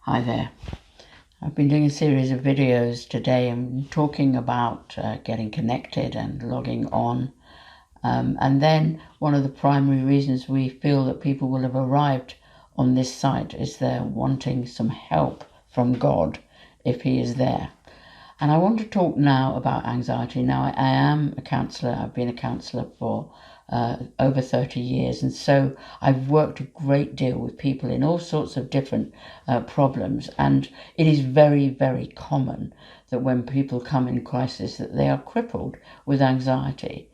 Hi there. I've been doing a series of videos today and talking about getting connected and logging on. And then one of the primary reasons we feel that people will have arrived on this site is they're wanting some help from God if He is there. And I want to talk now about anxiety. Now, I am a counsellor. I've been a counsellor for over 30 years. And so I've worked a great deal with people in all sorts of different problems. And it is very, very common that when people come in crisis that they are crippled with anxiety.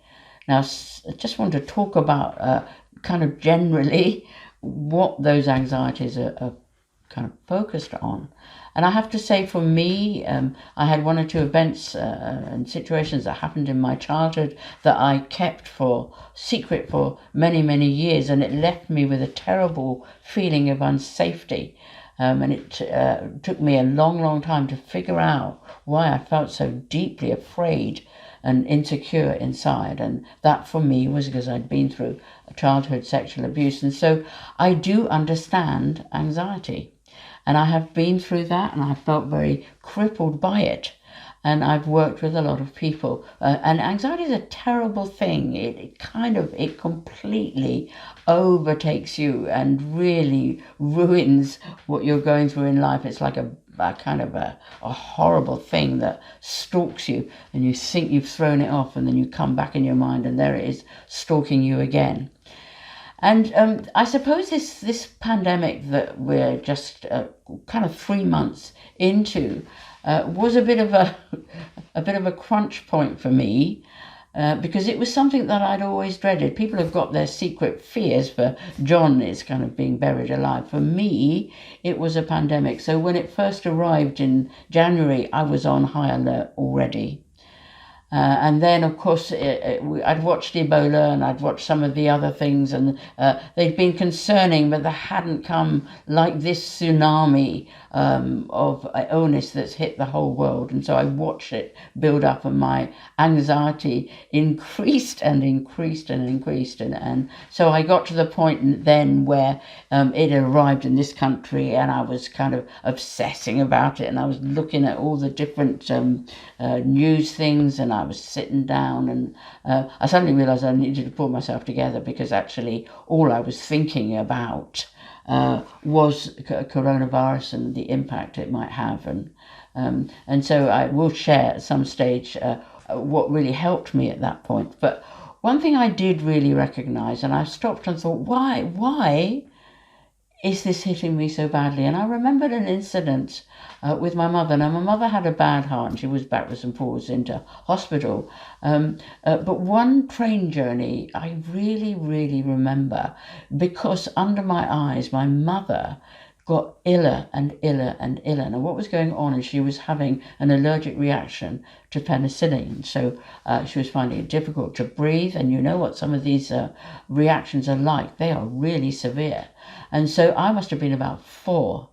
Now, I just want to talk about kind of generally what those anxieties are kind of focused on. And I have to say, for me, I had one or two events and situations that happened in my childhood that I kept for secret for many, many years, and it left me with a terrible feeling of unsafety. And it took me a long, long time to figure out why I felt so deeply afraid and insecure inside. And that for me was because I'd been through childhood sexual abuse. And so I do understand anxiety. And I have been through that, and I felt very crippled by it. And I've worked with a lot of people. And anxiety is a terrible thing. It completely overtakes you and really ruins what you're going through in life. It's like a horrible thing that stalks you, and you think you've thrown it off, and then you come back in your mind, and there it is stalking you again. And I suppose this pandemic that we're just kind of 3 months into was a bit of a crunch point for me. Because it was something that I'd always dreaded. People have got their secret fears. For John, it's kind of being buried alive. For me, it was a pandemic. So when it first arrived in January, I was on high alert already. And then, of course, I'd watched Ebola and I'd watched some of the other things, and they'd been concerning, but they hadn't come like this tsunami of illness that's hit the whole world. And so I watched it build up, and my anxiety increased and increased and increased. And so I got to the point then where it arrived in this country, and I was kind of obsessing about it, and I was looking at all the different news things, and I was sitting down, and I suddenly realised I needed to pull myself together, because actually all I was thinking about was coronavirus and the impact it might have. And so I will share at some stage what really helped me at that point. But one thing I did really recognise, and I stopped and thought, why is this hitting me so badly? And I remembered an incident with my mother. Now, my mother had a bad heart, and she was backwards and forwards into hospital. But one train journey I really, really remember, because under my eyes, my mother got iller and iller and iller. Now, what was going on is she was having an allergic reaction to penicillin. So she was finding it difficult to breathe. And you know what some of these reactions are like. They are really severe. And so I must have been about 4.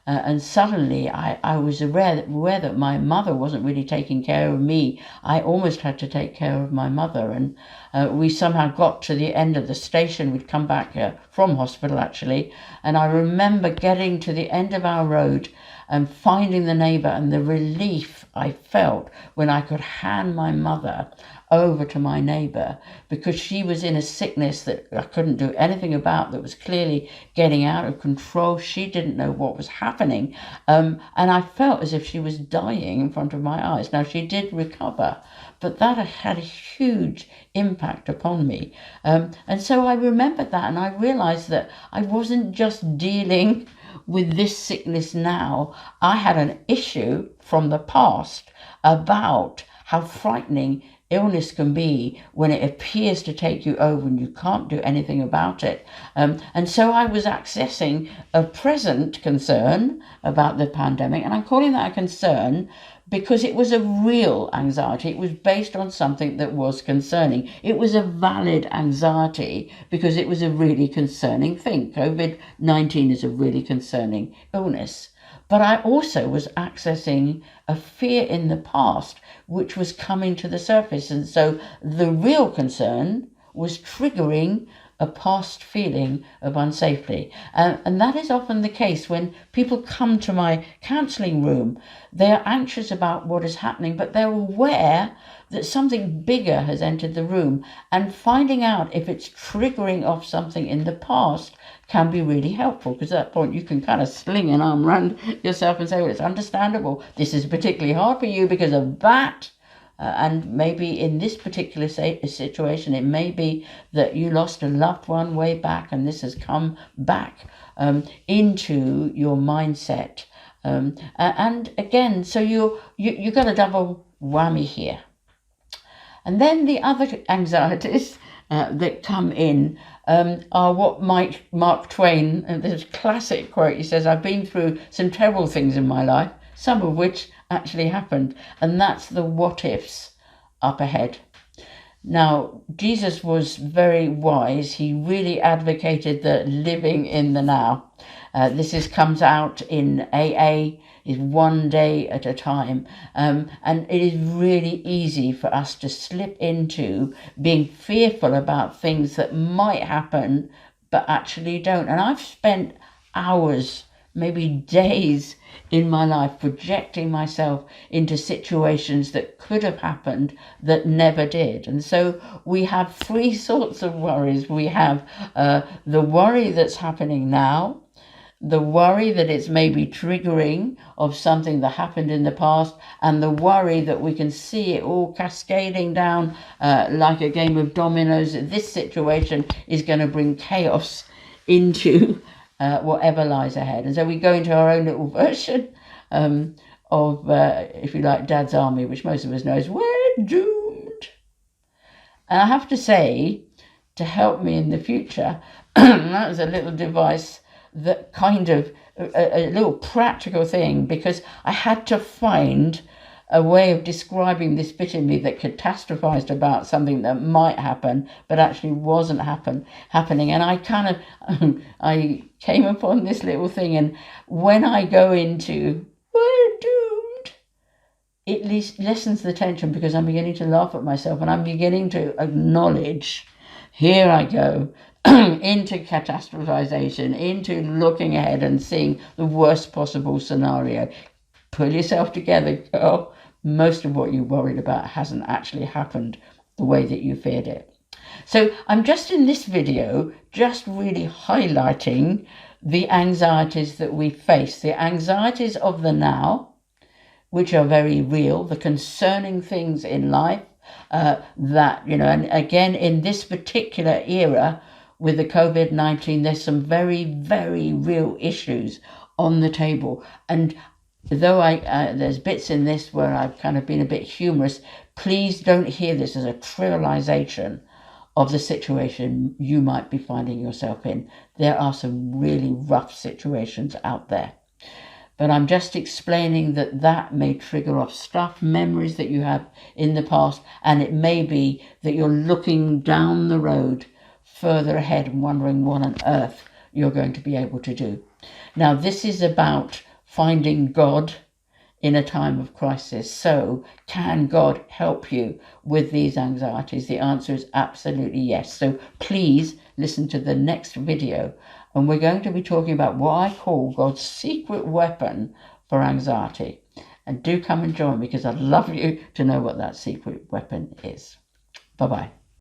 And suddenly I was aware that my mother wasn't really taking care of me. I almost had to take care of my mother. And we somehow got to the end of the station. We'd come back from hospital, actually. And I remember getting to the end of our road and finding the neighbour, and the relief I felt when I could hand my mother over to my neighbour, because she was in a sickness that I couldn't do anything about, that was clearly getting out of control. She didn't know what was happening, and I felt as if she was dying in front of my eyes. Now, she did recover, but that had a huge impact upon me. And so I remembered that, and I realised that I wasn't just dealing with this sickness now. I had an issue from the past about how frightening illness can be when it appears to take you over and you can't do anything about it. And so I was accessing a present concern about the pandemic, and I'm calling that a concern because it was a real anxiety. It was based on something that was concerning. It was a valid anxiety because it was a really concerning thing. COVID-19 is a really concerning illness. But I also was accessing a fear in the past, which was coming to the surface. And so the real concern was triggering a past feeling of unsafety. And that is often the case when people come to my counselling room. They're anxious about what is happening, but they're aware that something bigger has entered the room, and finding out if it's triggering off something in the past can be really helpful, because at that point you can kind of sling an arm around yourself and say, well, it's understandable. This is particularly hard for you because of that. And maybe in this particular situation, it may be that you lost a loved one way back, and this has come back into your mindset. And again, so you got a double whammy here. And then the other anxieties that come in are what Mark Twain, this classic quote, he says, I've been through some terrible things in my life, some of which actually happened. And that's the what ifs up ahead. Now, Jesus was very wise. He really advocated the living in the now. This comes out in AA, is one day at a time. And it is really easy for us to slip into being fearful about things that might happen, but actually don't. And I've spent hours, maybe days in my life projecting myself into situations that could have happened that never did. And so we have three sorts of worries. We have the worry that's happening now, the worry that it's maybe triggering of something that happened in the past, and the worry that we can see it all cascading down like a game of dominoes. This situation is going to bring chaos into whatever lies ahead. And so we go into our own little version of, if you like, Dad's Army, which most of us know is we're doomed. And I have to say, to help me in the future, that was a little device that kind of, a little practical thing, because I had to find a way of describing this bit in me that catastrophized about something that might happen, but actually wasn't happening. And I kind of, I came upon this little thing, and when I go into, we're doomed, it lessens the tension, because I'm beginning to laugh at myself, and I'm beginning to acknowledge, here I go, into catastrophization, into looking ahead and seeing the worst possible scenario. Pull yourself together, girl. Most of what you worried about hasn't actually happened the way that you feared it. So I'm just in this video, just really highlighting the anxieties that we face, the anxieties of the now, which are very real, the concerning things in life that, you know, and again, in this particular era with the COVID-19, there's some very, very real issues on the table. And though there's bits in this where I've kind of been a bit humorous, please don't hear this as a trivialization of the situation you might be finding yourself in. There are some really rough situations out there. But I'm just explaining that may trigger off stuff, memories that you have in the past, and it may be that you're looking down the road further ahead and wondering what on earth you're going to be able to do. Now, this is about finding God in a time of crisis. So can God help you with these anxieties? The answer is absolutely yes. So please listen to the next video, and we're going to be talking about what I call God's secret weapon for anxiety. And do come and join me, because I'd love you to know what that secret weapon is. Bye-bye.